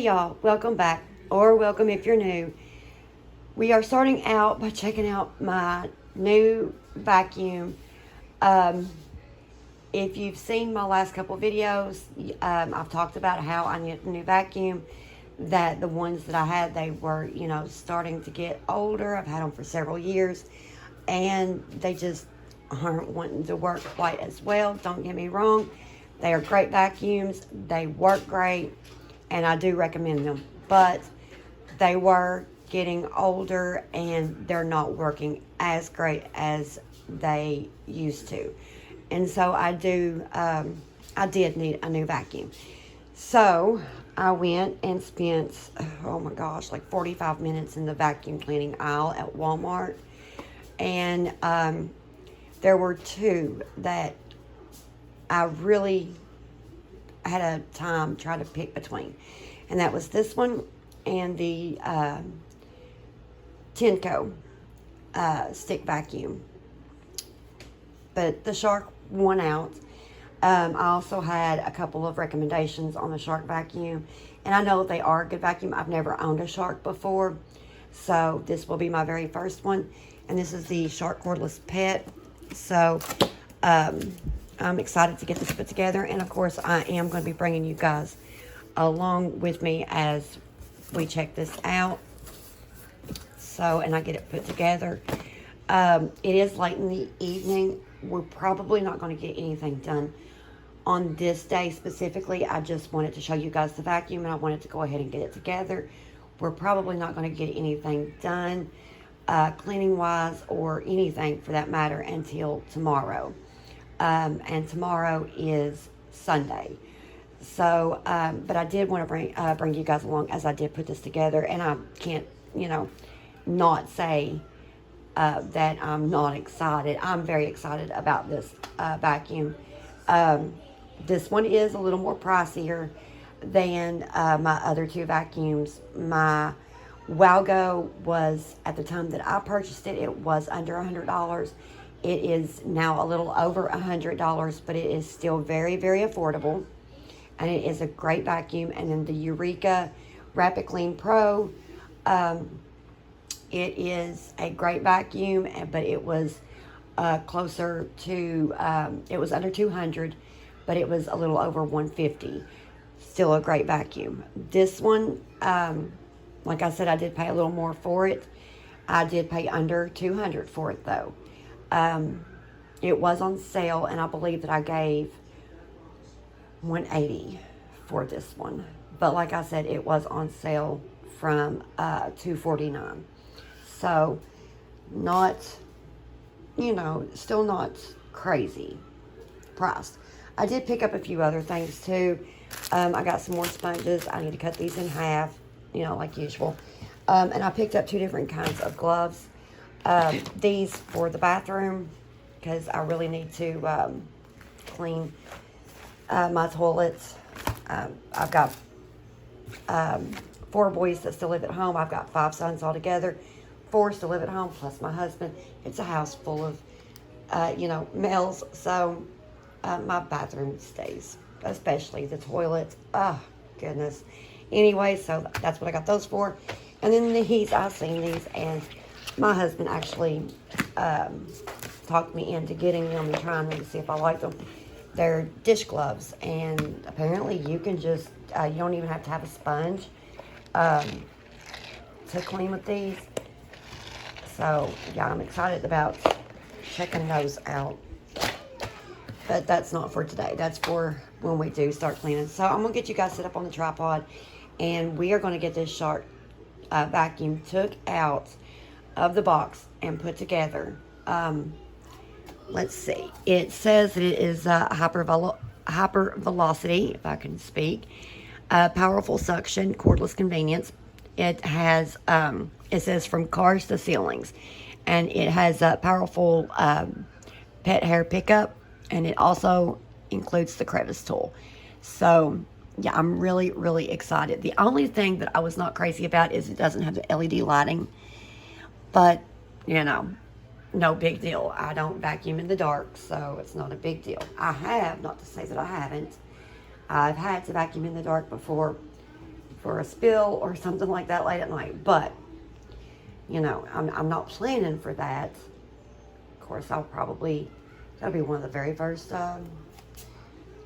y'all, welcome back, or welcome if you're new. We are starting out by checking out my new vacuum. Um, if you've seen my last couple videos, I've talked about how I need a new vacuum. That the ones that I had, they were, starting to get older. I've had them for several years, and they just aren't wanting to work quite as well. Don't get me wrong. They are great vacuums. They work great, and I do recommend them. But they were getting older, and they're not working as great as they used to. And so I did need a new vacuum. So I went and spent, oh my gosh, like 45 minutes in the vacuum cleaning aisle at Walmart. And there were two that I really had a time trying to pick between. And that was this one and the Tenco stick vacuum. But the Shark won out. I also had a couple of recommendations on the Shark vacuum. And I know they are a good vacuum. I've never owned a Shark before. So this will be my very first one. And this is the Shark Cordless Pet. So I'm excited to get this put together. And of course, I am going to be bringing you guys along with me as we check this out. So, and I get it put together. It is late in the evening. We're probably not going to get anything done on this day specifically. I just wanted to show you guys the vacuum, and I wanted to go ahead and get it together. We're probably not going to get anything done cleaning wise or anything for that matter until tomorrow. And tomorrow is Sunday. So, but I did want to bring you guys along as I did put this together, and I can't, not say that I'm not excited. I'm very excited about this vacuum. This one is a little more pricier than my other two vacuums. My Wowgo was, at the time that I purchased it, it was under $100. It is now a little over $100, but it is still very, very affordable. And it is a great vacuum. And then the Eureka Rapid Clean Pro, it is a great vacuum, but it was closer to, it was under 200, but it was a little over 150. Still a great vacuum. This one, like I said, I did pay a little more for it. I did pay under 200 for it though. It was on sale, and I believe that I gave 180 for this one. But like I said, it was on sale from $249. So not, still not crazy priced. I did pick up a few other things too. I got some more sponges. I need to cut these in half, like usual. And I picked up two different kinds of gloves. These for the bathroom, because I really need to clean my toilets. I've got 4 boys that still live at home. I've got 5 sons altogether. 4 still live at home, plus my husband. It's a house full of, males. So my bathroom stays, especially the toilets. Oh, goodness. Anyway, so that's what I got those for. And then I've seen these, and my husband actually talked me into getting them and trying them to see if I like them. They're dish gloves, and apparently you can just, you don't even have to have a sponge to clean with these. So, yeah, I'm excited about checking those out. But that's not for today. That's for when we do start cleaning. So I'm going to get you guys set up on the tripod, and we are going to get this Shark vacuum took out of the box and put together. Let's see. It says that it is hyper velocity, if I can speak. Powerful suction, cordless convenience. It has, it says from cars to ceilings. And it has a powerful pet hair pickup. And it also includes the crevice tool. So, yeah, I'm really, really excited. The only thing that I was not crazy about is it doesn't have the LED lighting. But, no big deal. I don't vacuum in the dark, so it's not a big deal. I have, not to say that I haven't, I've had to vacuum in the dark before for a spill or something like that late at night. But, you know, I'm not planning for that. Of course, that'll be one of the very first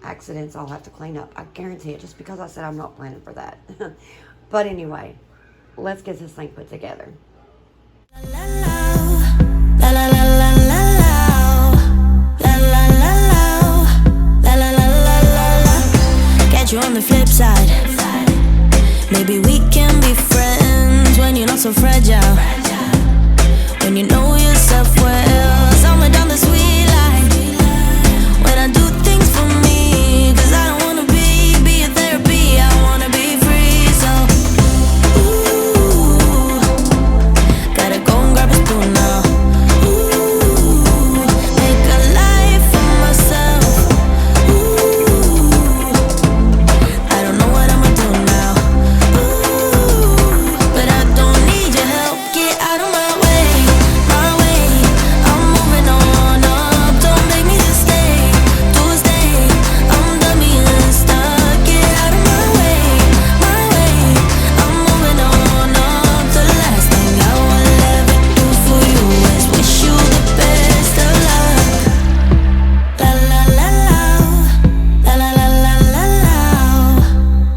accidents I'll have to clean up. I guarantee it, just because I said I'm not planning for that. But anyway, let's get this thing put together. Catch you on the flip side. Maybe we can be friends when you're not so fragile. When you know yourself well, somewhere down the sweet line. When I do things for me, 'cause I don't wanna be a therapy. I wanna be free, so ooh, gotta go and grab a spoon now. Ooh, make a life for myself. Ooh, I don't know what I'ma do now. Ooh, but I don't need your help. Get out of my way. I'm moving on up. Don't make me stay. I'm done being stuck. Get out of my way. I'm moving on up. The last thing I will ever do for you is wish you the best of luck. La la la la, la la la la la la,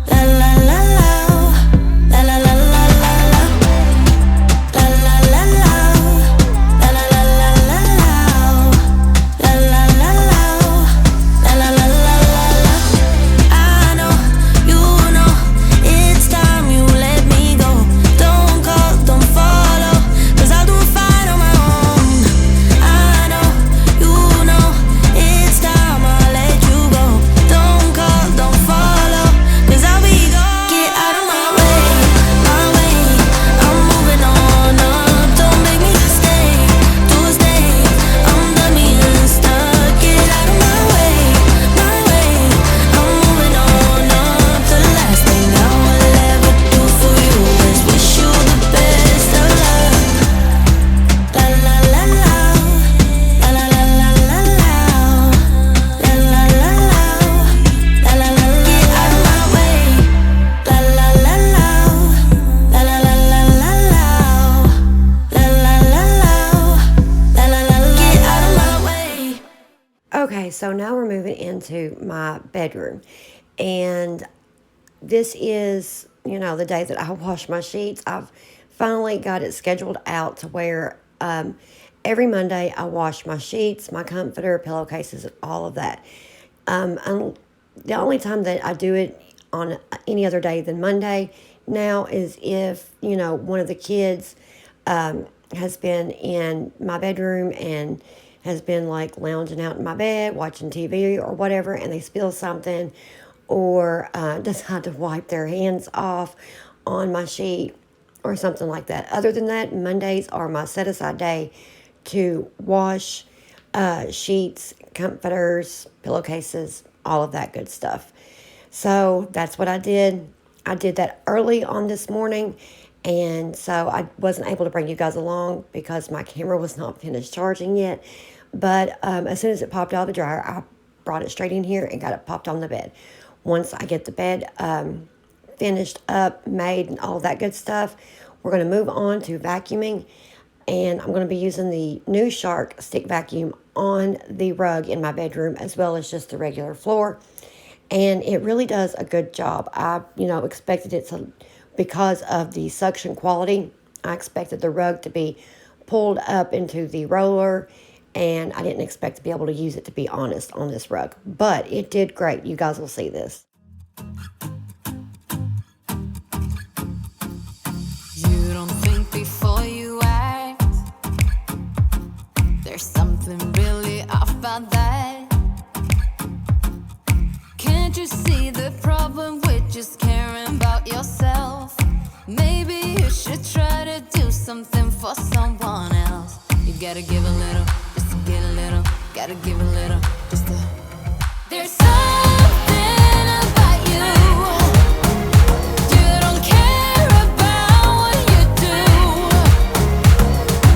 la la la la, la la la la la, la la la la la, la la la la, la la la la la, la la la la la, la la la la la, la la la la la, la la la la la, la la la la la, la la la la la, la la la la la, la la la la la, la la la la la, la la la la la, la la la la la, la la la la la, la la la la la, la la la la la, la la la la la, la la la la la, I know, you know, it's time you let me go. Don't call, don't follow, 'cause I'll do it fine on my own. I know, you know, it's time I let you go. Don't call, don't follow, 'cause I'll be gone. Get out of my way. I'm moving on up. Don't make me stay. I'm done being stuck. Get out of my way. I'm moving on up. The last thing I will ever do for you is wish you the best of luck. La la la la, la la la la la la, la la la la, la la la. Get out of my way. La la la la, la la la la la la, la la la la, la la la. Get out of my way. Okay, so now we're moving into my bedroom. And this is, you know, the day that I wash my sheets. I've finally got it scheduled out to where every Monday I wash my sheets, my comforter, pillowcases, all of that. And the only time that I do it on any other day than Monday now is if, you know, one of the kids has been in my bedroom and has been like lounging out in my bed, watching TV or whatever, and they spill something or decide to wipe their hands off on my sheet or something like that. Other than that, Mondays are my set-aside day to wash sheets, comforters, pillowcases, all of that good stuff. So that's what I did. I did that early on this morning, and so I wasn't able to bring you guys along because my camera was not finished charging yet. But as soon as it popped out of the dryer, I brought it straight in here and got it popped on the bed. Once I get the bed finished up, made, and all that good stuff, we're going to move on to vacuuming. And I'm going to be using the new Shark stick vacuum on the rug in my bedroom, as well as just the regular floor. And it really does a good job. I, expected it to, because of the suction quality, I expected the rug to be pulled up into the roller, and I didn't expect to be able to use it, to be honest, on this rug. But it did great. You guys will see this. You don't think before you act. There's something really off about that. Can't you see the problem with just caring about yourself? Maybe you should try to do something for someone else. You gotta give a little, just to get a little. Gotta give a little, just to. There's something about you. You don't care about what you do.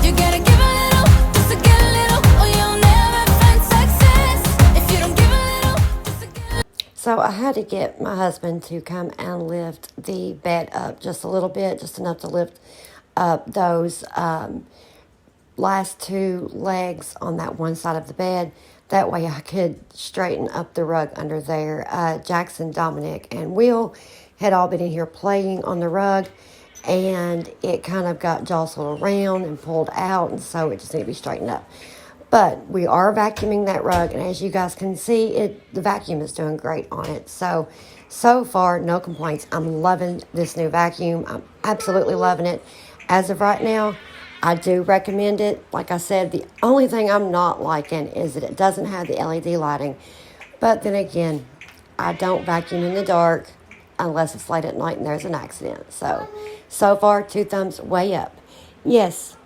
You gotta give a little, just to get a little, or you'll never find success. If you don't give a little, just to get a little. So I had to get my husband to come and lift the bed up just a little bit, just enough to lift up those last two legs on that one side of the bed. That way I could straighten up the rug under there. Jackson, Dominic, and Will had all been in here playing on the rug, and it kind of got jostled around and pulled out, and so it just needed to be straightened up. But we are vacuuming that rug, and as you guys can see, the vacuum is doing great on it. So far, no complaints. I'm loving this new vacuum. I'm absolutely loving it. As of right now, I do recommend it. Like I said, the only thing I'm not liking is that it doesn't have the LED lighting. But then again, I don't vacuum in the dark unless it's late at night and there's an accident. So far, 2 thumbs way up. Yes?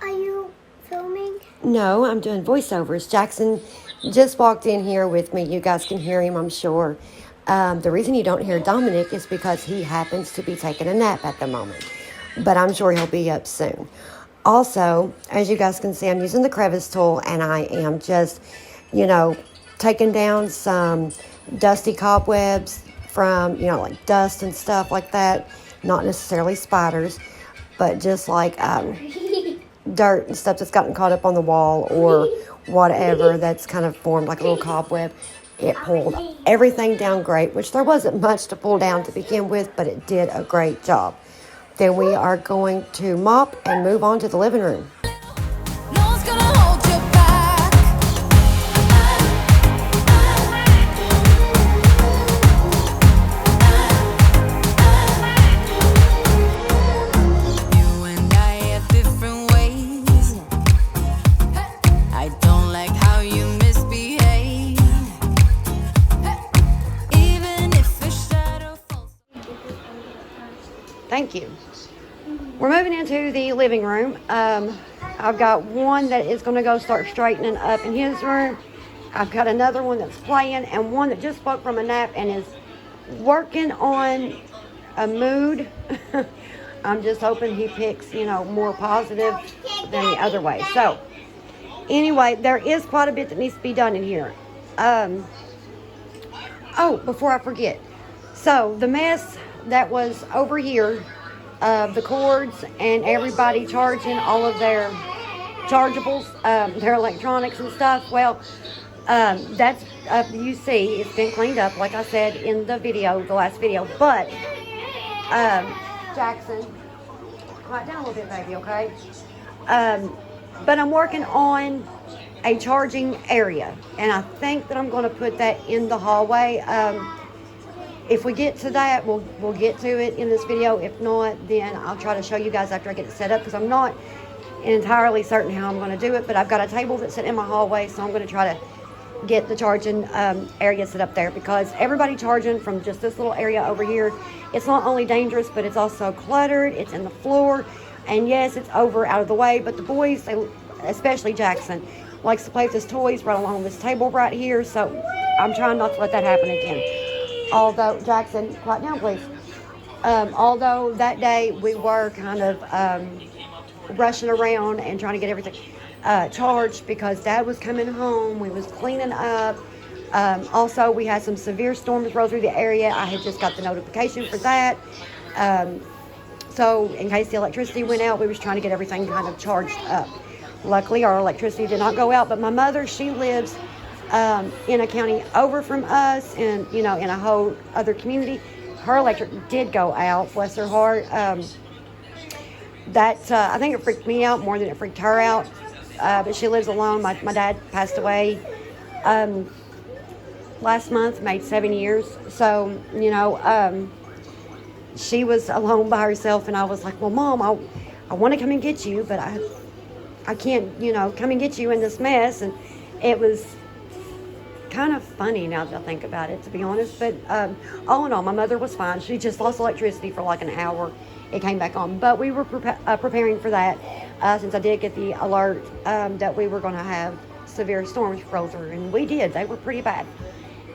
Are you filming? No, I'm doing voiceovers. Jackson just walked in here with me. You guys can hear him, I'm sure. The reason you don't hear Dominic is because he happens to be taking a nap at the moment. But I'm sure he'll be up soon. Also, as you guys can see, I'm using the crevice tool, and I am just, taking down some dusty cobwebs from, like dust and stuff like that. Not necessarily spiders, but just like dirt and stuff that's gotten caught up on the wall or whatever that's kind of formed like a little cobweb. It pulled everything down great, which there wasn't much to pull down to begin with, but it did a great job. Then we are going to mop and move on to the living room. No one's gonna hold you back. You and I have different ways. I don't like how you misbehave. Even if a shadow falls. Thank you. We're moving into the living room. I've got one that is going to go start straightening up in his room. I've got another one that's playing, and one that just woke from a nap and is working on a mood. I'm just hoping he picks, more positive than the other way. So, anyway, there is quite a bit that needs to be done in here. Before I forget. So, the mess that was over here, the cords and everybody charging all of their chargeables, their electronics and stuff. Well, that's, you see, it's been cleaned up, like I said in the last video. But, Jackson, quiet down a little bit, baby, okay? But I'm working on a charging area, and I think that I'm going to put that in the hallway. If we get to that, we'll get to it in this video. If not, then I'll try to show you guys after I get it set up, because I'm not entirely certain how I'm going to do it. But I've got a table that's sitting in my hallway, so I'm going to try to get the charging area set up there, because everybody charging from just this little area over here, it's not only dangerous, but it's also cluttered. It's in the floor, and yes, it's over out of the way. But the boys, especially Jackson, likes to play with his toys right along this table right here. So I'm trying not to let that happen again. Although, Jackson, quiet down, please. Although that day we were kind of rushing around and trying to get everything charged, because Dad was coming home. We was cleaning up. Also, we had some severe storms roll through the area. I had just got the notification for that. So in case the electricity went out, we was trying to get everything kind of charged up. Luckily, our electricity did not go out, but my mother, she lives in a county over from us, and in a whole other community. Her electric did go out, bless her heart. I think it freaked me out more than it freaked her out. But she lives alone. My dad passed away last month, made 7 years. So, she was alone by herself, and I was like, well, Mom, I want to come and get you, but I can't, come and get you in this mess. And it was kind of funny now that I think about it, to be honest. But all in all, my mother was fine. She just lost electricity for like an hour. It came back on. But we were preparing for that since I did get the alert that we were going to have severe storms roll through. And we did. They were pretty bad.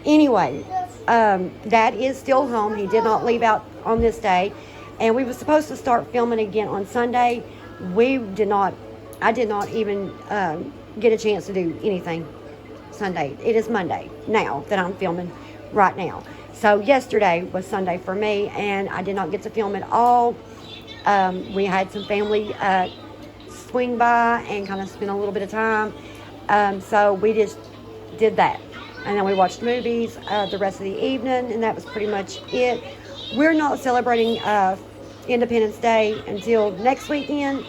Anyway, Dad is still home. He did not leave out on this day. And we were supposed to start filming again on Sunday. I did not even get a chance to do anything Sunday. It is Monday now that I'm filming right now. So yesterday was Sunday for me, and I did not get to film at all. We had some family swing by and kind of spend a little bit of time. So we just did that. And then we watched movies the rest of the evening, and that was pretty much it. We're not celebrating Independence Day until next weekend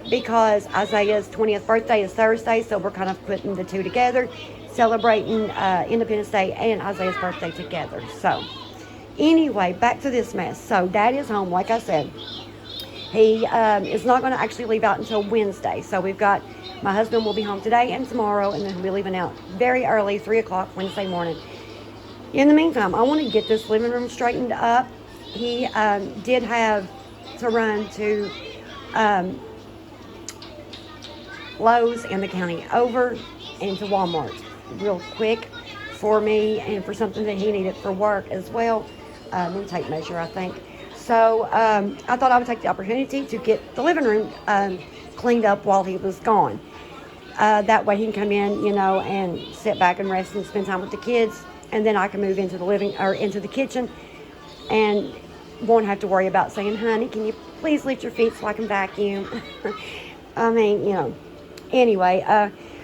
because Isaiah's 20th birthday is Thursday, so we're kind of putting the two together, celebrating Independence Day and Isaiah's birthday together. So anyway, back to this mess. So Dad is home, like I said. He is not going to actually leave out until Wednesday. So we've got, my husband will be home today and tomorrow, and then he'll be leaving out very early, 3 o'clock Wednesday morning. In the meantime, I want to get this living room straightened up. He did have to run to Lowe's in the county over and to Walmart real quick for me and for something that he needed for work as well. We'll take measure, I think. So I thought I would take the opportunity to get the living room cleaned up while he was gone. That way he can come in, you know, and sit back and rest and spend time with the kids, and then I can move into the into the kitchen and won't have to worry about saying, honey, can you please lift your feet so I can vacuum? I mean, you know. Anyway,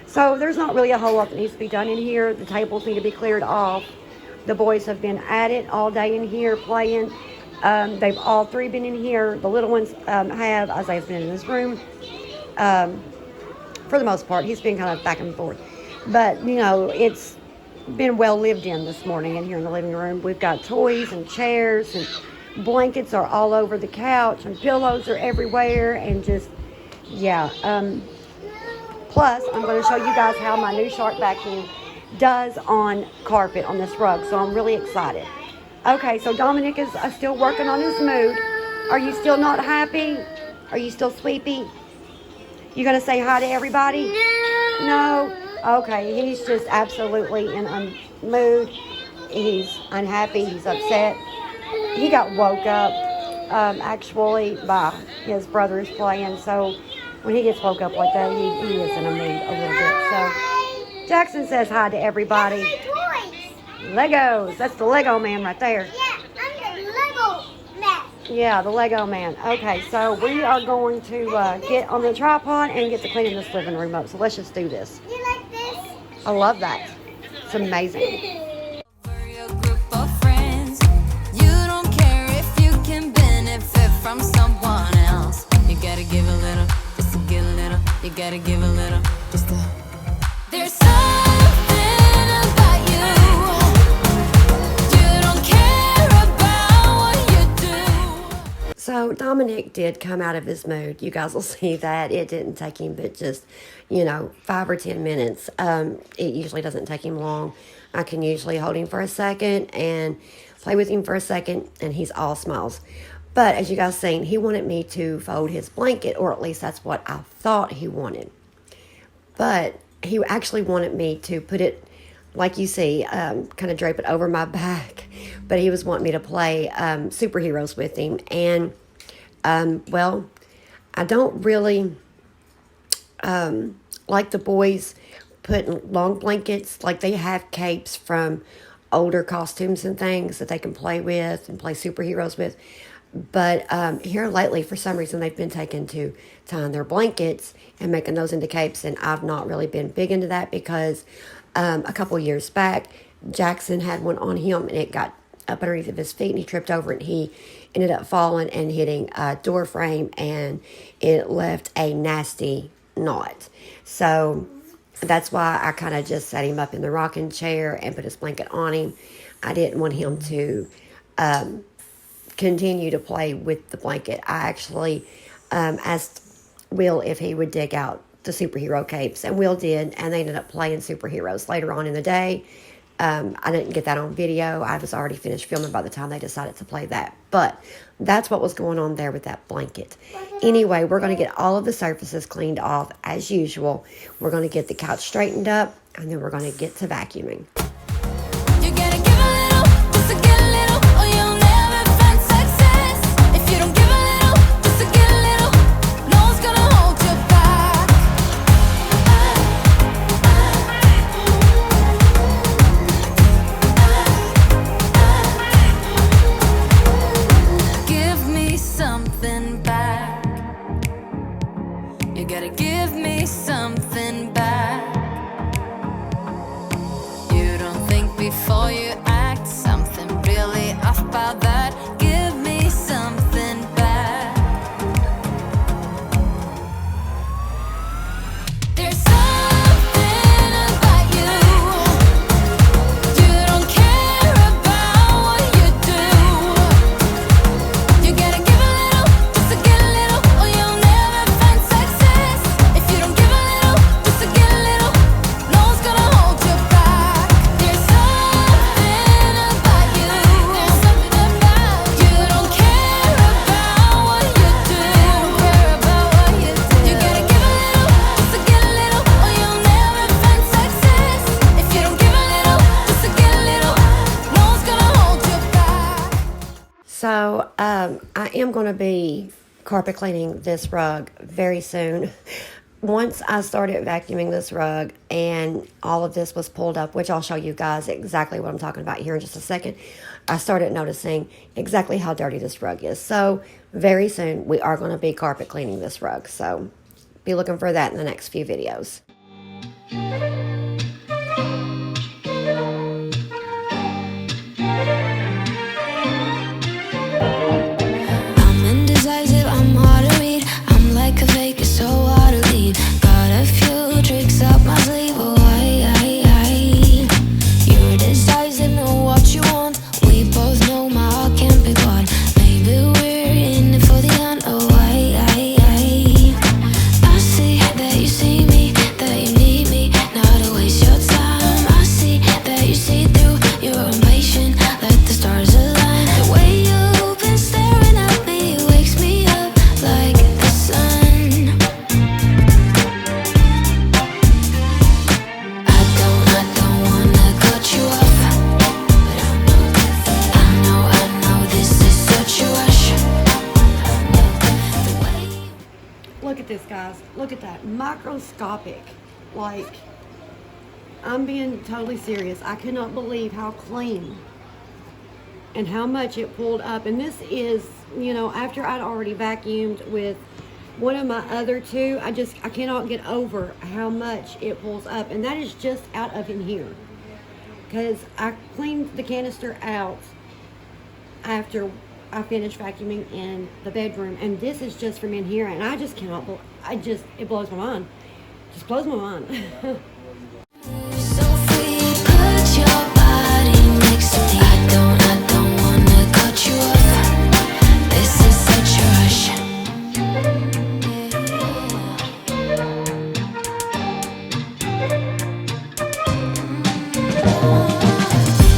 so there's not really a whole lot that needs to be done in here. The tables need to be cleared off. The boys have been at it all day in here playing. They've all three been in here. The little ones have. Isaiah's been in this room. For the most part, he's been kind of back and forth. But, you know, it's been well lived in this morning in here in the living room. We've got toys and chairs, and blankets are all over the couch, and pillows are everywhere, and just, yeah. Plus, I'm going to show you guys how my new Shark vacuum does on carpet on this rug, so I'm really excited. Okay, so Dominic is still working on his mood. Are you still not happy? Are you still sleepy? You going to say hi to everybody? No? Okay, he's just absolutely in a mood. He's unhappy. He's upset. He got woke up, actually, by his brother's playing. So when he gets woke up like that, he is in a mood a little bit. So Jackson says hi to everybody. Legos. That's the Lego man right there. Yeah, I'm the Lego man. Yeah, the Lego man. Okay, so we are going to get on the tripod and get to cleaning this living room up. So let's just do this. You like this? I love that. It's amazing. For your group of friends, you don't care if you can benefit from someone else. You gotta give a little, just to give a little. You gotta give a little, just to. There's something about you. You don't care about what you do. So Dominic did come out of his mood. You guys will see that. It didn't take him but just, 5 or 10 minutes. It usually doesn't take him long. I can usually hold him for a second and play with him for a second, and he's all smiles. But as you guys seen, he wanted me to fold his blanket, or at least that's what I thought he wanted. But he actually wanted me to put it, like you see, kind of drape it over my back. But he was wanting me to play superheroes with him. And, well, I don't really like the boys putting long blankets. Like, they have capes from older costumes and things that they can play with and play superheroes with. But here lately, for some reason, they've been taken to tying their blankets and making those into capes. And I've not really been big into that because a couple years back, Jackson had one on him and it got up underneath of his feet and he tripped over it. And he ended up falling and hitting a door frame, and it left a nasty knot. So that's why I kind of just set him up in the rocking chair and put his blanket on him. I didn't want him to continue to play with the blanket. I actually asked Will if he would dig out the superhero capes, and Will did, and they ended up playing superheroes later on in the day. I didn't get that on video. I was already finished filming by the time they decided to play that. But that's what was going on there with that blanket. Anyway, we're going to get all of the surfaces cleaned off as usual. We're going to get the couch straightened up, and then we're going to get to vacuuming. You gotta give a little, just to get a little, or you'll never find success. If you don't give a little, just to get a little, no one's gonna hold you back. So I am going to be carpet cleaning this rug very soon. Once I started vacuuming this rug and all of this was pulled up, which I'll show you guys exactly what I'm talking about here in just a second, I started noticing exactly how dirty this rug is. So very soon we are going to be carpet cleaning this rug. So be looking for that in the next few videos. I'm indecisive, I'm hard to read. I'm like a fake, it's so hard to leave. Got a few tricks up my sleeve. Oh, you're decisive, know what you want. We both know my heart can't be bought. Maybe we're in it for the hunt. Oh, I see that you see me, that you need me, not to waste your time. I see that you see through, you're impatient, let the stars align. The way you've been staring at me wakes me up like the sun. I don't wanna cut you off, but I know this is such a rush. The way Look at this, guys. Look at that. Microscopic. Like, I'm being totally serious. I could not believe how clean and how much it pulled up. And this is, you know, after I'd already vacuumed with one of my other two. I cannot get over how much it pulls up. And that is just out of in here. Because I cleaned the canister out after I finished vacuuming in the bedroom, and this is just from in here, and I just cannot, it blows my mind. Just blows my mind. so free, put your body next to me. I don't wanna cut you off. This is such a rush.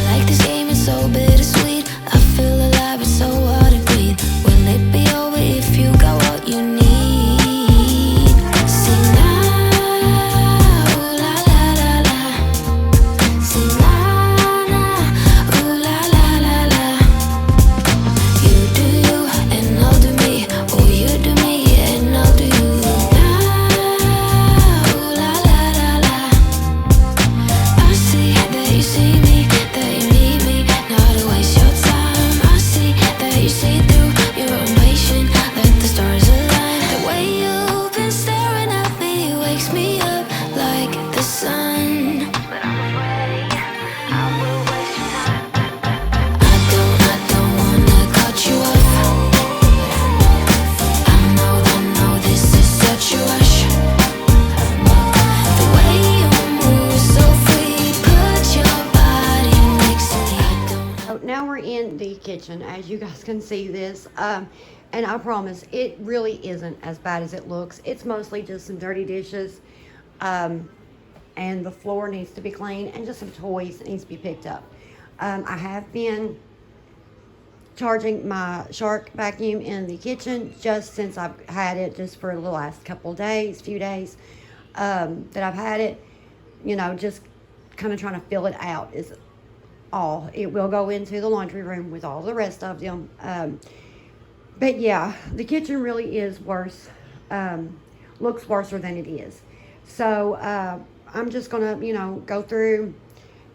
Like this game is so bittersweet. I feel alive, it's so hard to breathe. Will it be over if you got what you need? See now, ooh la la la la. See now, ooh la la la la. You do you and I'll do me. Oh, you do me and I'll do you. Now, ooh la la la la. I see that you see me, that you need me, not to waste your time. I see that you see through, you're impatient, let the stars align. The way you've been staring at me wakes me up like the sun. But I'm afraid I will waste your time. I don't wanna cut you off. I know this is such a rush. The way you move so free, put your body next to me. I don't So now we're in the kitchen, as you guys can see this. And I promise, it really isn't as bad as it looks. It's mostly just some dirty dishes. And the floor needs to be cleaned, and just some toys that needs to be picked up. I have been charging my Shark vacuum in the kitchen just since I've had it, just for the last few days that I've had it. You know, just kind of trying to fill it out is all. It will go into the laundry room with all the rest of them. But yeah, the kitchen really is worse. Looks worse than it is. So I'm just gonna, you know, go through,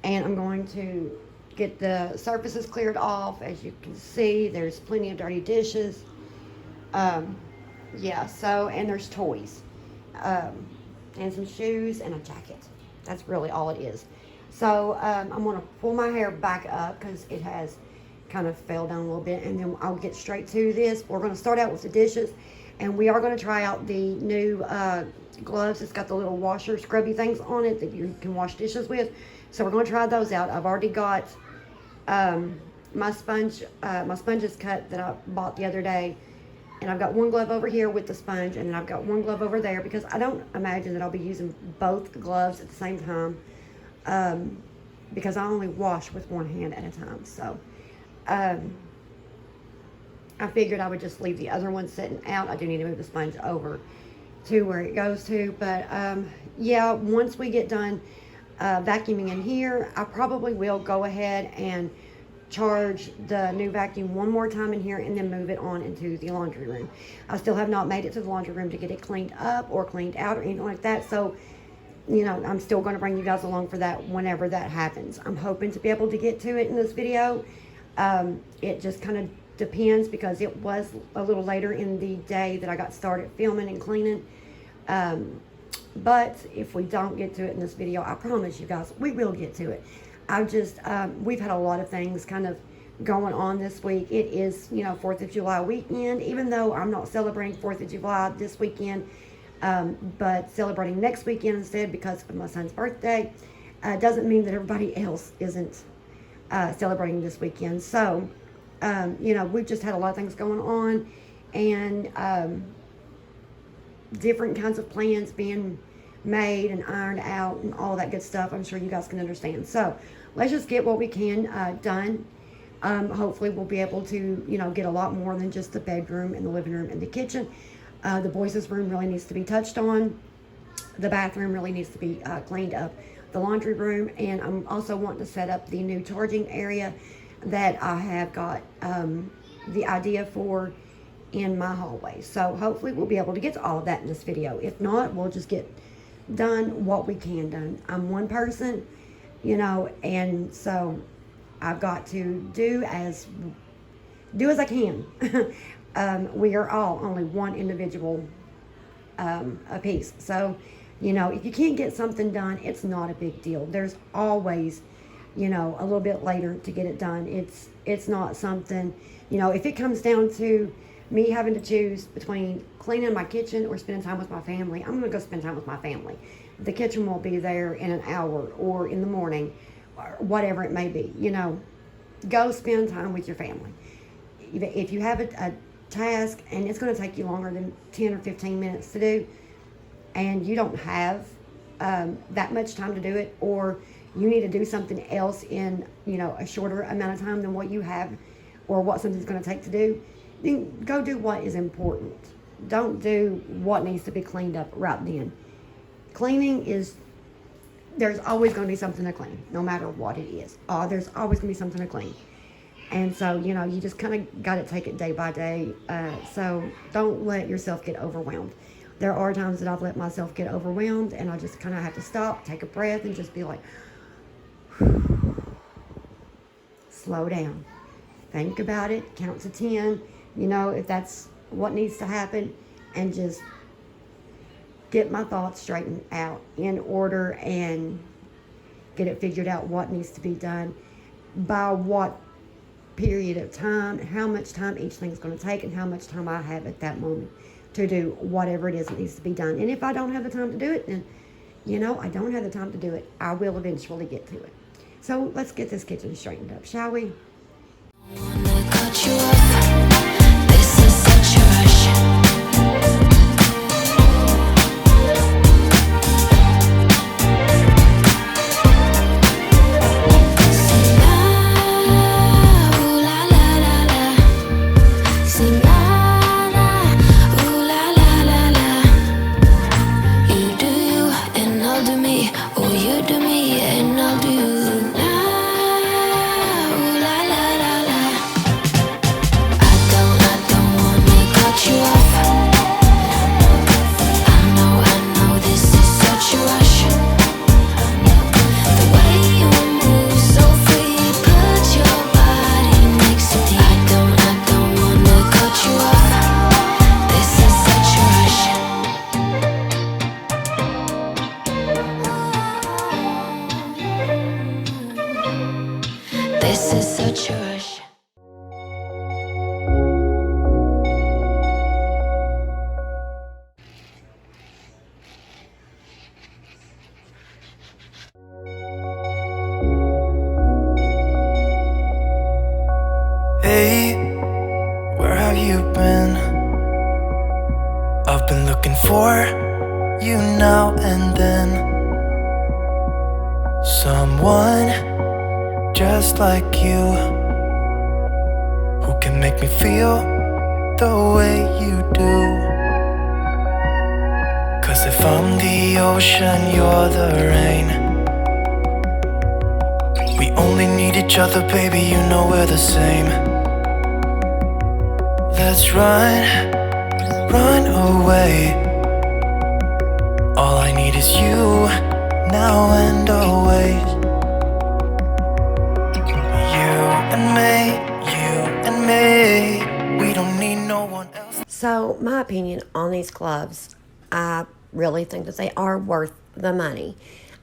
and I'm going to get the surfaces cleared off. As you can see, there's plenty of dirty dishes. Yeah, so, and there's toys, and some shoes and a jacket. That's really all it is. So I'm gonna pull my hair back up because it has kind of fell down a little bit, and then I'll get straight to this. We're gonna start out with the dishes, and we are gonna try out the new gloves. It's got the little washer scrubby things on it that you can wash dishes with. So we're gonna try those out. I've already got my sponge is cut that I bought the other day, and I've got one glove over here with the sponge, and then I've got one glove over there because I don't imagine that I'll be using both gloves at the same time, because I only wash with one hand at a time. So I figured I would just leave the other one sitting out. I do need to move the sponge over to where it goes to, but yeah, once we get done vacuuming in here, I probably will go ahead and charge the new vacuum one more time in here and then move it on into the laundry room. I still have not made it to the laundry room to get it cleaned up or cleaned out or anything like that. So, you know, I'm still going to bring you guys along for that whenever that happens. I'm hoping to be able to get to it in this video. It just kind of depends because it was a little later in the day that I got started filming and cleaning. But if we don't get to it in this video, I promise you guys, we will get to it. We've had a lot of things kind of going on this week. It is, you know, 4th of July weekend, even though I'm not celebrating 4th of July this weekend, but celebrating next weekend instead because of my son's birthday. Doesn't mean that everybody else isn't celebrating this weekend. So, you know, we've just had a lot of things going on, and different kinds of plans being made and ironed out and all that good stuff. I'm sure you guys can understand. So let's just get what we can done. Hopefully we'll be able to, you know, get a lot more than just the bedroom and the living room and the kitchen. The boys' room really needs to be touched on. The bathroom really needs to be cleaned up. The laundry room, and I'm also wanting to set up the new charging area that I have got the idea for in my hallway. So hopefully we'll be able to get to all of that in this video. If not, we'll just get done what we can done. I'm one person, you know, and so I've got to do as I can. We are all only one individual a piece. So, you know, if you can't get something done, it's not a big deal. There's always, you know, a little bit later to get it done. It's not something, you know, if it comes down to me having to choose between cleaning my kitchen or spending time with my family, I'm going to go spend time with my family. The kitchen will be there in an hour or in the morning, or whatever it may be. You know, go spend time with your family. If you have a task and it's going to take you longer than 10 or 15 minutes to do, and you don't have that much time to do it, or you need to do something else in, you know, a shorter amount of time than what you have or what something's going to take to do, then go do what is important. Don't do what needs to be cleaned up right then. Cleaning is, there's always going to be something to clean, no matter what it is. There's always going to be something to clean. And so, you know, you just kind of got to take it day by day. So don't let yourself get overwhelmed. There are times that I've let myself get overwhelmed, and I just kind of have to stop, take a breath, and just be like, slow down. Think about it, count to 10, you know, if that's what needs to happen, and just get my thoughts straightened out in order and get it figured out what needs to be done, by what period of time, how much time each thing's going to take, and how much time I have at that moment to do whatever it is that needs to be done. And if I don't have the time to do it, then, you know, I don't have the time to do it. I will eventually get to it. So let's get this kitchen straightened up, shall we? Wanna cut you off. This is such a rush. Say la, ooh la la la la. Say la la, ooh la la la la. You do you and I'll do me. Oh, you do me and I'll do you. This is such a rush. Hey, where have you been? I've been looking for you now and then. Someone just like you, who can make me feel the way you do. 'Cause if I'm the ocean, you're the rain. We only need each other, baby, you know we're the same. Let's run away. All I need is you, now and always. You and me, we don't need no one else. So, my opinion on these gloves, I really think that they are worth the money.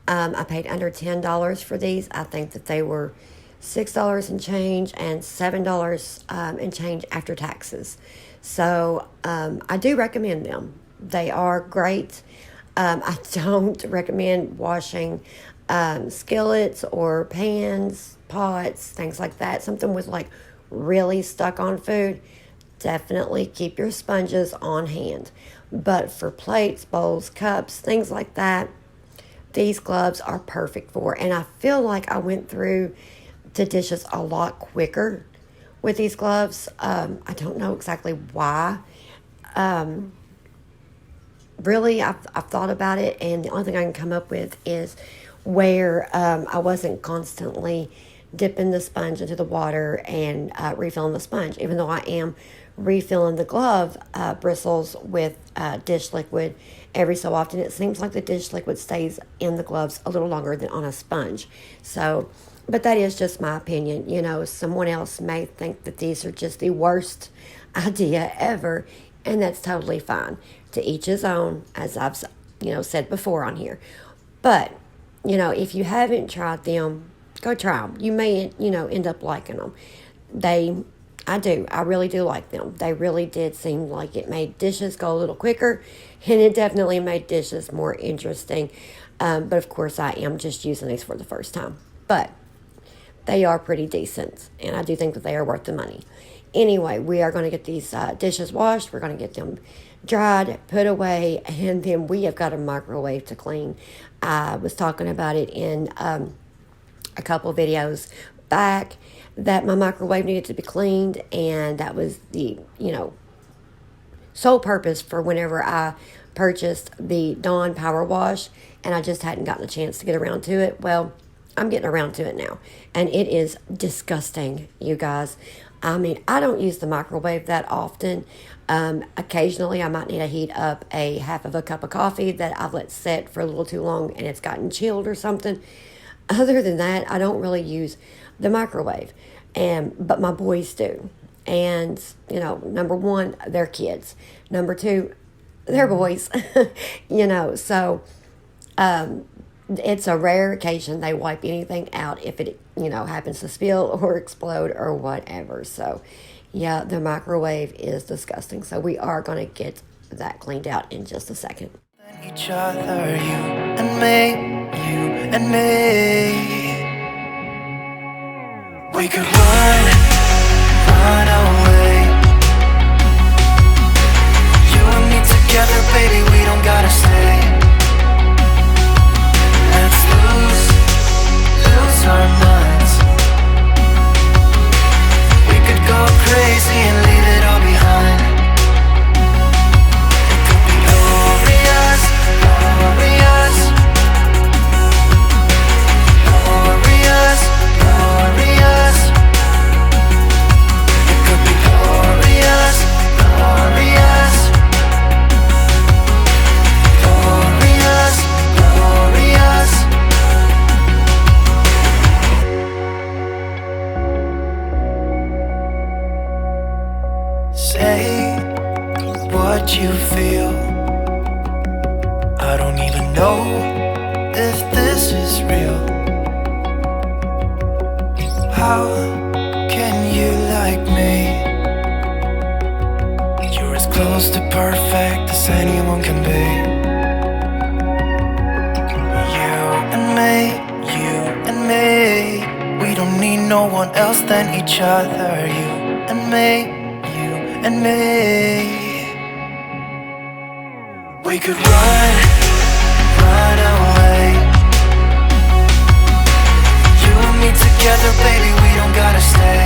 I paid under $10 for these. I think that they were $6 and change and $7 and change after taxes. So, I do recommend them. They are great. I don't recommend washing skillets or pans, pots, things like that. Something with like really stuck on food, definitely keep your sponges on hand. But for plates, bowls, cups, things like that, these gloves are perfect for. And I feel like I went through the dishes a lot quicker with these gloves. I don't know exactly why. Really, I've thought about it, and the only thing I can come up with is where I wasn't constantly dipping the sponge into the water and refilling the sponge, even though I am refilling the glove bristles with dish liquid every so often. It seems like the dish liquid stays in the gloves a little longer than on a sponge. So, but that is just my opinion. You know, someone else may think that these are just the worst idea ever, and that's totally fine. To each his own, as I've said before on here. But if you haven't tried them, go try them. You may end up liking them. I really do like them. They really did seem like it made dishes go a little quicker, and it definitely made dishes more interesting. But of course, I am just using these for the first time. But they are pretty decent, and I do think that they are worth the money. Anyway, we are going to get these dishes washed. We're going to get them dried, put away, and then we have got a microwave to clean. I was talking about it in a couple videos back that my microwave needed to be cleaned, and that was the sole purpose for whenever I purchased the Dawn Power Wash, and I just hadn't gotten a chance to get around to it. Well, I'm getting around to it now, and it is disgusting, you guys. I mean, I don't use the microwave that often. Occasionally, I might need to heat up a half of a cup of coffee that I've let set for a little too long and it's gotten chilled or something. Other than that, I don't really use the microwave, but my boys do. And, number one, they're kids. Number two, they're boys, so it's a rare occasion they wipe anything out if it, happens to spill or explode or whatever. So, yeah, the microwave is disgusting. So we are going to get that cleaned out in just a second. Each other, you and me. We could run away. You and me together, baby, we don't gotta stay. Let's lose our minds. We could go crazy and leave it all behind. It could be glorious, glorious, glorious, glorious. It could be glorious, glorious, glorious, glorious. Say what you feel. I don't even know if this is real. How can you like me? You're as close to perfect as anyone can be. You and me. We don't need no one else than each other. You and me. And me. We could run away. You and me together, baby, we don't gotta stay.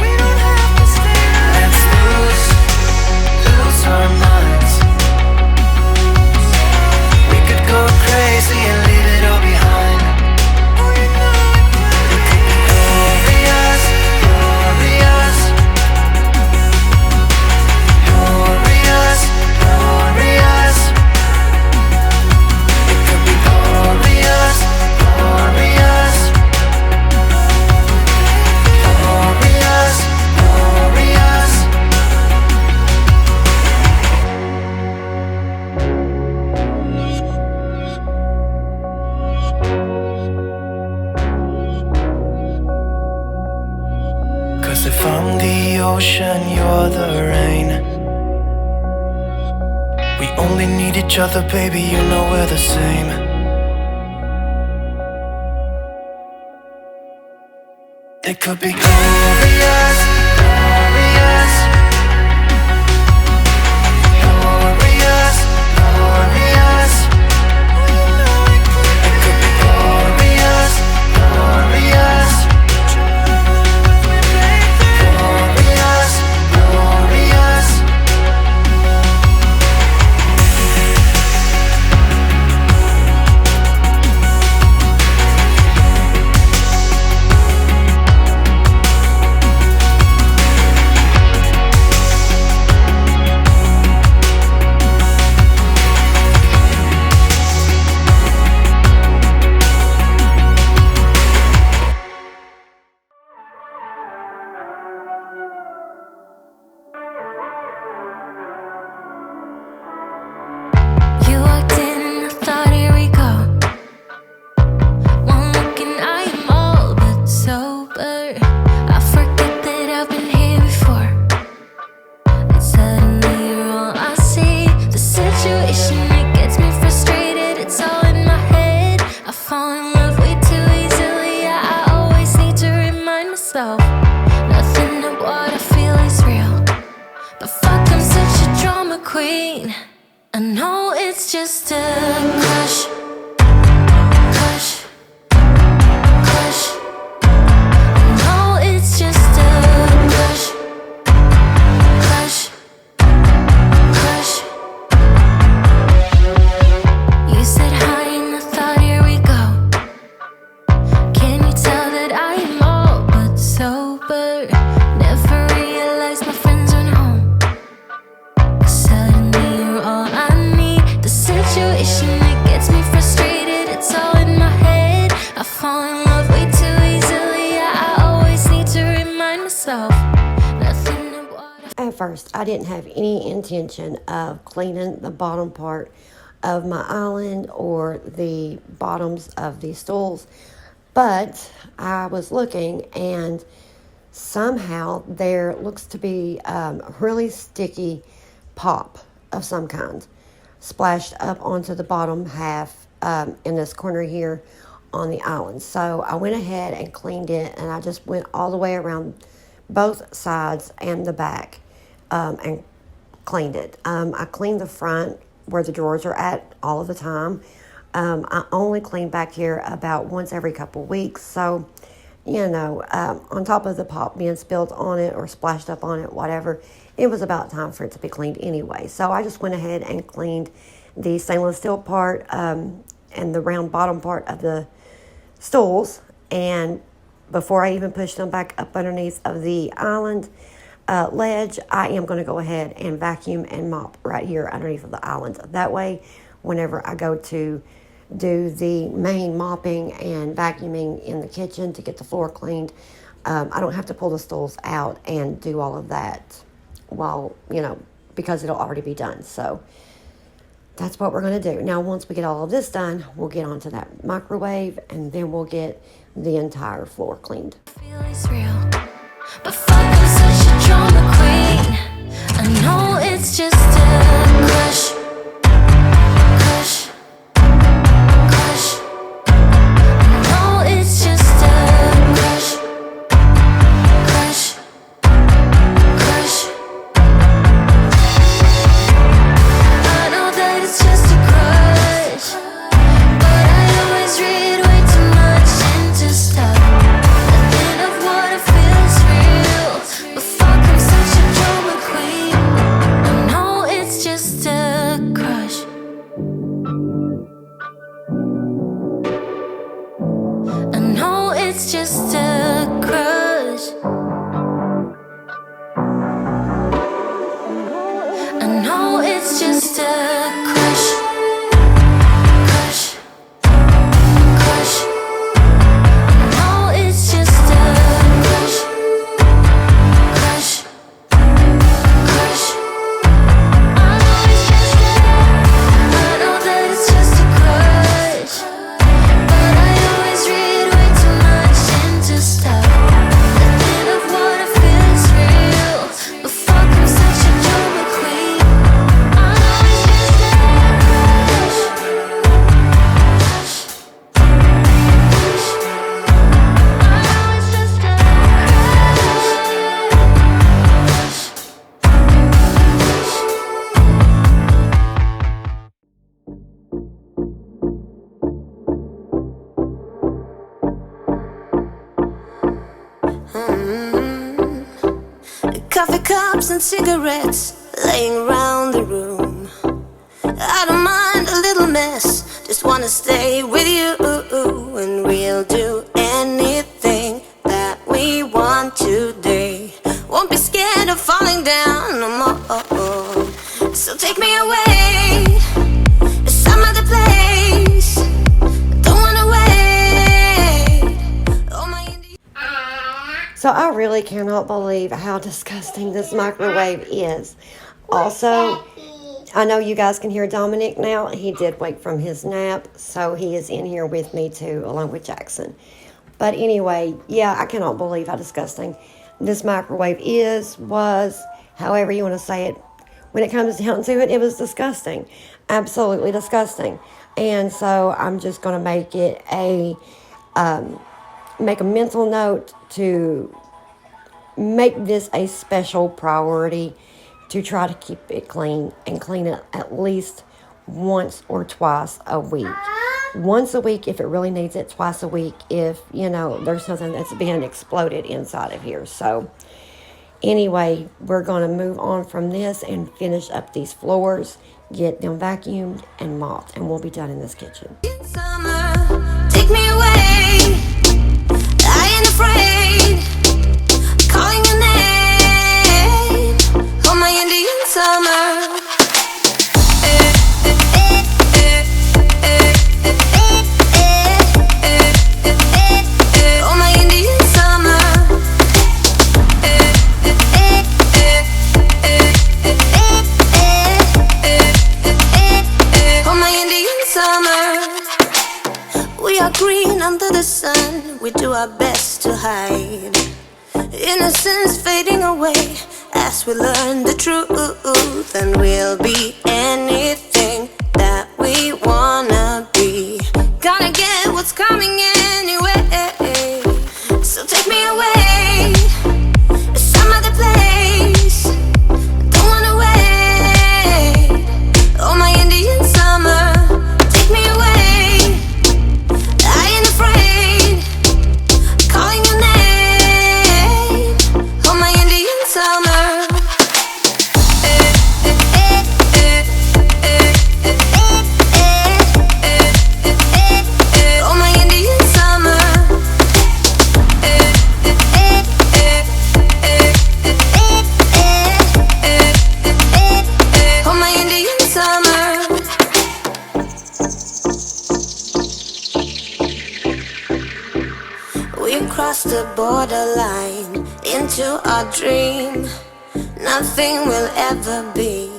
We don't have to stay. Let's lose our minds. We could go crazy and leave it all behind. We could the ocean, you're the rain. We only need each other, baby, you know we're the same. It could be glorious, glorious, glorious, glorious. It could be glorious, glorious, glorious, glorious. You walked in and I thought, here we go. One look and I am all but sober. I forget that I've been here before. And suddenly you're all I see. The situation, it gets me frustrated. It's all in my head. I fall in love way too easily. I always need to remind myself, nothing of what I feel is real. But fuck, I'm such a drama queen. I know it's just a crush, crush, crush. I know it's just a crush, crush, crush. You said hi and I thought, here we go. Can you tell that I am all but sober? Never realized my friends went home. Suddenly you're all I need. The situation, it gets me frustrated. It's all in my head. I fall in love way too easily. I always need to remind myself, nothing of what I At first, I didn't have any intention of cleaning the bottom part of my island or the bottoms of the stools, but I was looking and somehow there looks to be really sticky pop of some kind splashed up onto the bottom half in this corner here on the island. So I went ahead and cleaned it, and I just went all the way around both sides and the back and cleaned it. I cleaned the front where the drawers are at all of the time. I only clean back here about once every couple weeks. So, you know, on top of the pop being spilled on it or splashed up on it, whatever, it was about time for it to be cleaned anyway. So I just went ahead and cleaned the stainless steel part and the round bottom part of the stools. And before I even push them back up underneath of the island ledge, I am going to go ahead and vacuum and mop right here underneath of the island. That way, whenever I go to do the main mopping and vacuuming in the kitchen to get the floor cleaned, I don't have to pull the stools out and do all of that while, you know, because it'll already be done. So that's what we're going to do. Now, once we get all of this done, we'll get onto that microwave, and then we'll get the entire floor cleaned. feel is real. But fuck, I'm such a drama queen. I know it's just a crush, crush, crush. I know it's just a crush, crush, crush. I know that it's just a crush, but I always read way too much into stuff. Nothing of what I feel is real. cups and cigarettes laying round the room. I don't mind a little mess, just wanna stay with you, and we'll do anything that we want today. Won't be scared of falling down no more. So take me away to some other place. Don't wanna wait. Oh my Indian. So I really cannot believe how disgusting this microwave is. Also, I know you guys can hear Dominic now. He did wake from his nap, so he is in here with me too, along with Jackson. But anyway, yeah, I cannot believe how disgusting this microwave was, however you want to say it. When it comes down to it, it was disgusting. Absolutely disgusting. And so I'm just going to make it make a mental note to make this a special priority, to try to keep it clean and clean it at least once or twice a week. Once a week if it really needs it, twice a week if, there's something that's being exploded inside of here. So anyway, we're going to move on from this and finish up these floors, get them vacuumed and mopped, and we'll be done in this kitchen. Summer, take me away. I ain't afraid. Calling your name. Oh, my Indian summer. Oh, my Indian summer. Oh, my Indian summer. We are green under the sun. We do our best to hide innocence fading away as we learn the truth, and we'll be anything that we wanna be. Gonna get what's coming anyway. So take me away to some other place. Don't wanna wait. Oh, my Indian summer, take me away. I ain't afraid. Calling your name. Oh, my Indian summer. Oh, my Indian summer. Oh, my Indian summer. We crossed the borderline into our dream. Nothing will ever be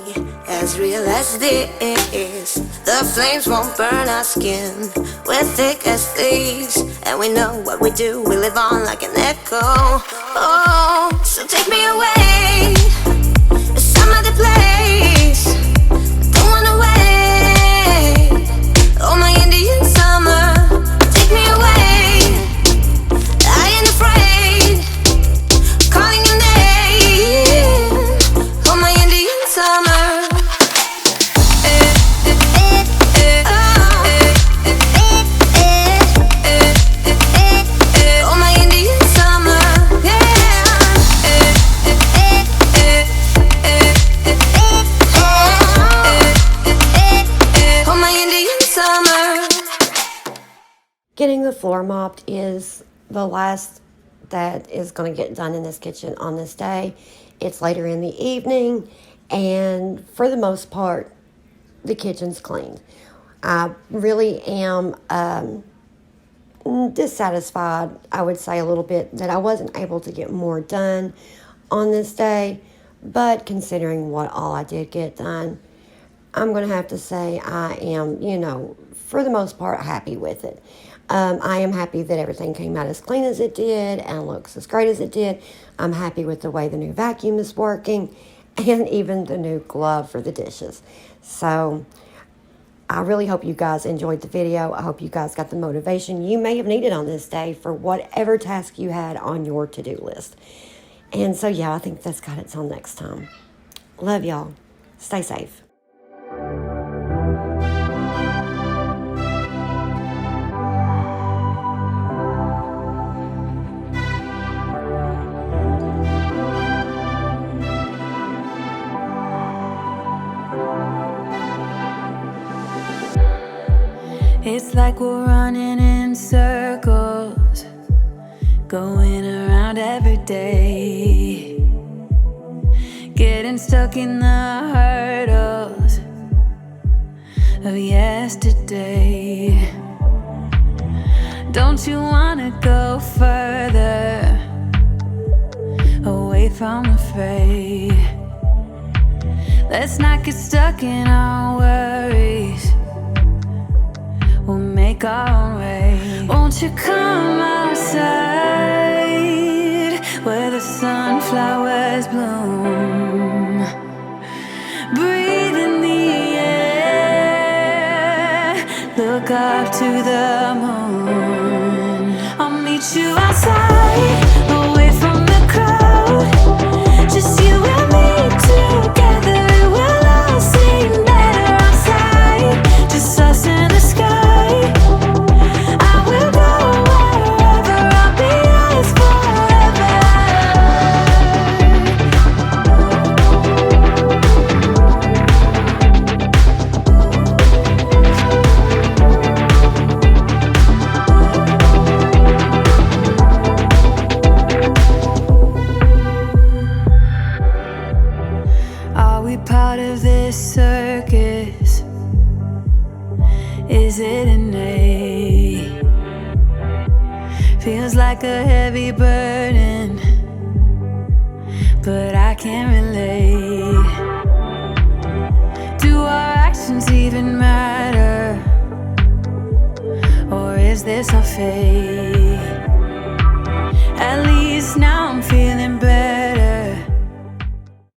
as real as this. The flames won't burn our skin. We're thick as thieves, and we know what we do. We live on like an echo. Oh, so take me away to some other place. Don't wanna wait. Oh, my Indian summer, take me away. I ain't afraid. Calling your name. Oh, my Indian summer. Oh, my Indian summer. Oh, my Indian summer. Getting the floor mopped is the last that is going to get done in this kitchen on this day. It's later in the evening, and for the most part, the kitchen's cleaned. I really am dissatisfied, I would say a little bit, that I wasn't able to get more done on this day, but considering what all I did get done, I'm going to have to say I am, for the most part, happy with it. I am happy that everything came out as clean as it did and looks as great as it did. I'm happy with the way the new vacuum is working and even the new glove for the dishes. So I really hope you guys enjoyed the video. I hope you guys got the motivation you may have needed on this day for whatever task you had on your to-do list. And so, yeah, I think that's got it till next time. Love y'all. Stay safe. It's like we're running in circles, going around every day, getting stuck in the hurdles of yesterday. Don't you wanna go further away from the fray? Let's not get stuck in our worries, we'll make our own way. Won't you come outside where the sunflowers bloom? Breathe in the air, look up to the moon. I'll meet you outside, away from the crowd, just you and me together. It will all seem better outside, just us in the sky. Part of this circus, is it innate? Feels like a heavy burden, but I can't relate. Do our actions even matter, or is this our fate?